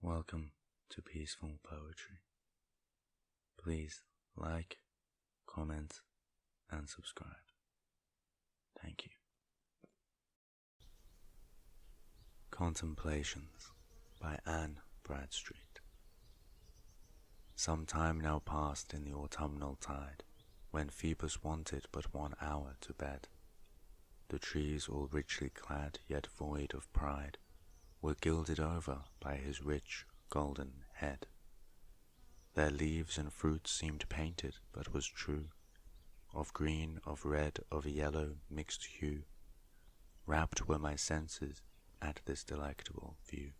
Welcome to Peaceful Poetry. Please like, comment, and subscribe. Thank you. Contemplations by Anne Bradstreet. Some time now passed in the autumnal tide, when Phoebus wanted but 1 hour to bed. The trees, all richly clad, yet void of pride, were gilded over by his rich, golden head. Their leaves and fruits seemed painted, but was true, of green, of red, of yellow, mixed hue. Rapt were my senses at this delectable view.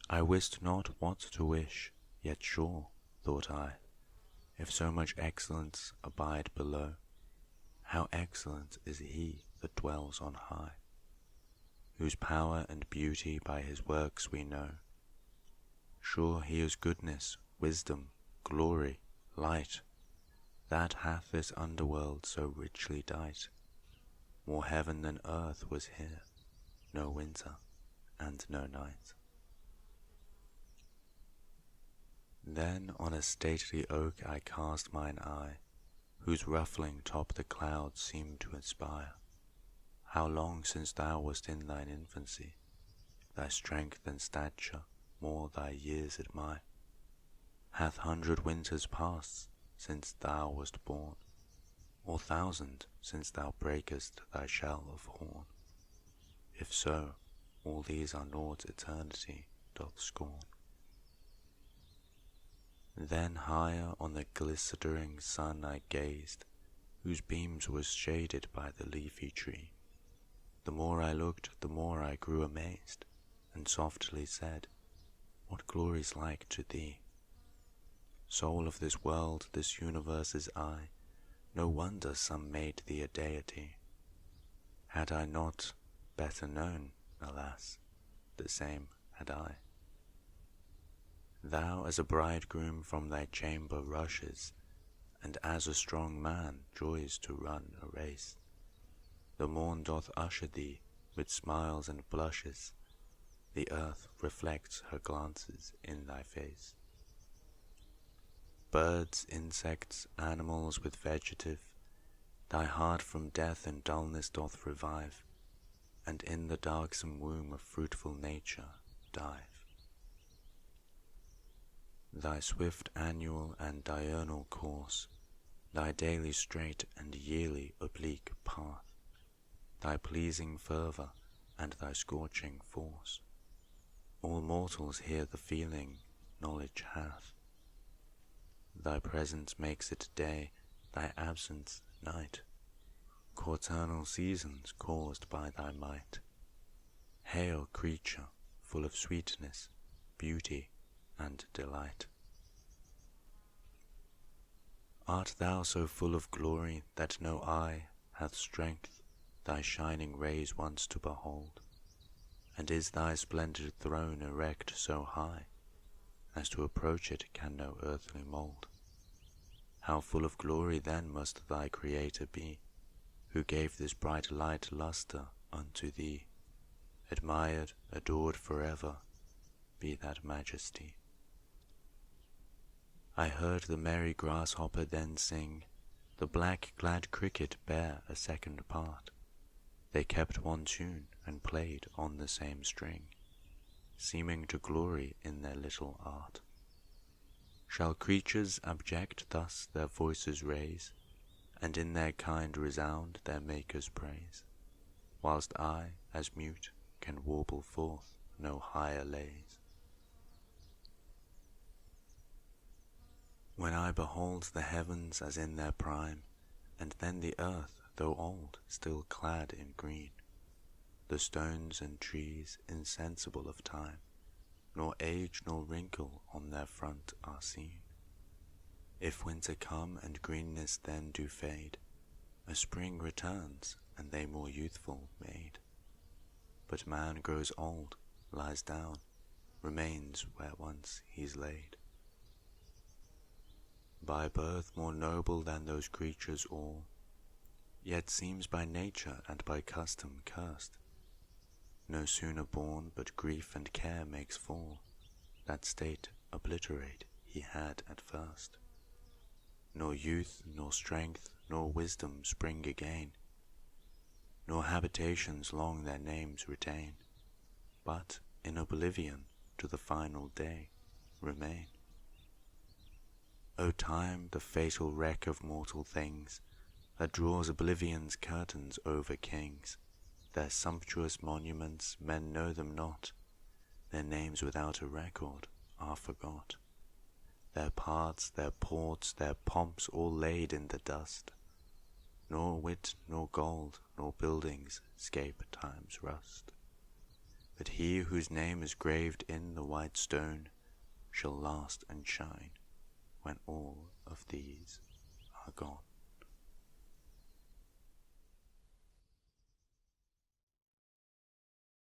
I wist not what to wish, yet sure, thought I, if so much excellence abide below, how excellent is he that dwells on high, whose power and beauty by his works we know. Sure he is goodness, wisdom, glory, light, that hath this underworld so richly dight. More heaven than earth was here, no winter and no night. Then on a stately oak I cast mine eye, whose ruffling top the clouds seemed to aspire. How long since thou wast in thine infancy, thy strength and stature more thy years admire. Hath 100 winters passed since thou wast born, or 1,000 since thou breakest thy shell of horn? If so, all these are naught eternity doth scorn. Then higher on the glistering sun I gazed, whose beams was shaded by the leafy tree. The more I looked, the more I grew amazed, and softly said, what glory's like to thee? Soul of this world, this universe's eye, no wonder some made thee a deity. Had I not better known, alas, the same had I. Thou as a bridegroom from thy chamber rushes, and as a strong man joys to run a race. The morn doth usher thee with smiles and blushes, the earth reflects her glances in thy face. Birds, insects, animals with vegetative, thy heart from death and dullness doth revive, and in the darksome womb of fruitful nature dive. Thy swift annual and diurnal course, thy daily straight and yearly oblique path, thy pleasing fervour and thy scorching force, all mortals here the feeling knowledge hath. Thy presence makes it day, thy absence night, quaternal seasons caused by thy might. Hail, creature, full of sweetness, beauty, and delight. Art thou so full of glory that no eye hath strength thy shining rays once to behold? And is thy splendid throne erect so high, as to approach it can no earthly mould? How full of glory then must thy Creator be, who gave this bright light lustre unto thee. Admired, adored forever, be that majesty. I heard the merry grasshopper then sing, the black-clad cricket bear a second part. They kept one tune and played on the same string, seeming to glory in their little art. Shall creatures abject thus their voices raise, and in their kind resound their Maker's praise, whilst I, as mute, can warble forth no higher lays? When I behold the heavens as in their prime, and then the earth, though old, still clad in green, the stones and trees insensible of time, nor age nor wrinkle on their front are seen. If winter come and greenness then do fade, a spring returns, and they more youthful made. But man grows old, lies down, remains where once he's laid. By birth more noble than those creatures all, yet seems by nature and by custom cursed. no sooner born but grief and care makes fall, that state obliterate he had at first. Nor youth, nor strength, nor wisdom spring again, nor habitations long their names retain, but in oblivion to the final day remain. O time, the fatal wreck of mortal things, that draws oblivion's curtains over kings, their sumptuous monuments men know them not, their names without a record are forgot, their paths, their ports, their pomps all laid in the dust, nor wit, nor gold, nor buildings scape time's rust. But he whose name is graved in the white stone shall last and shine when all of these are gone.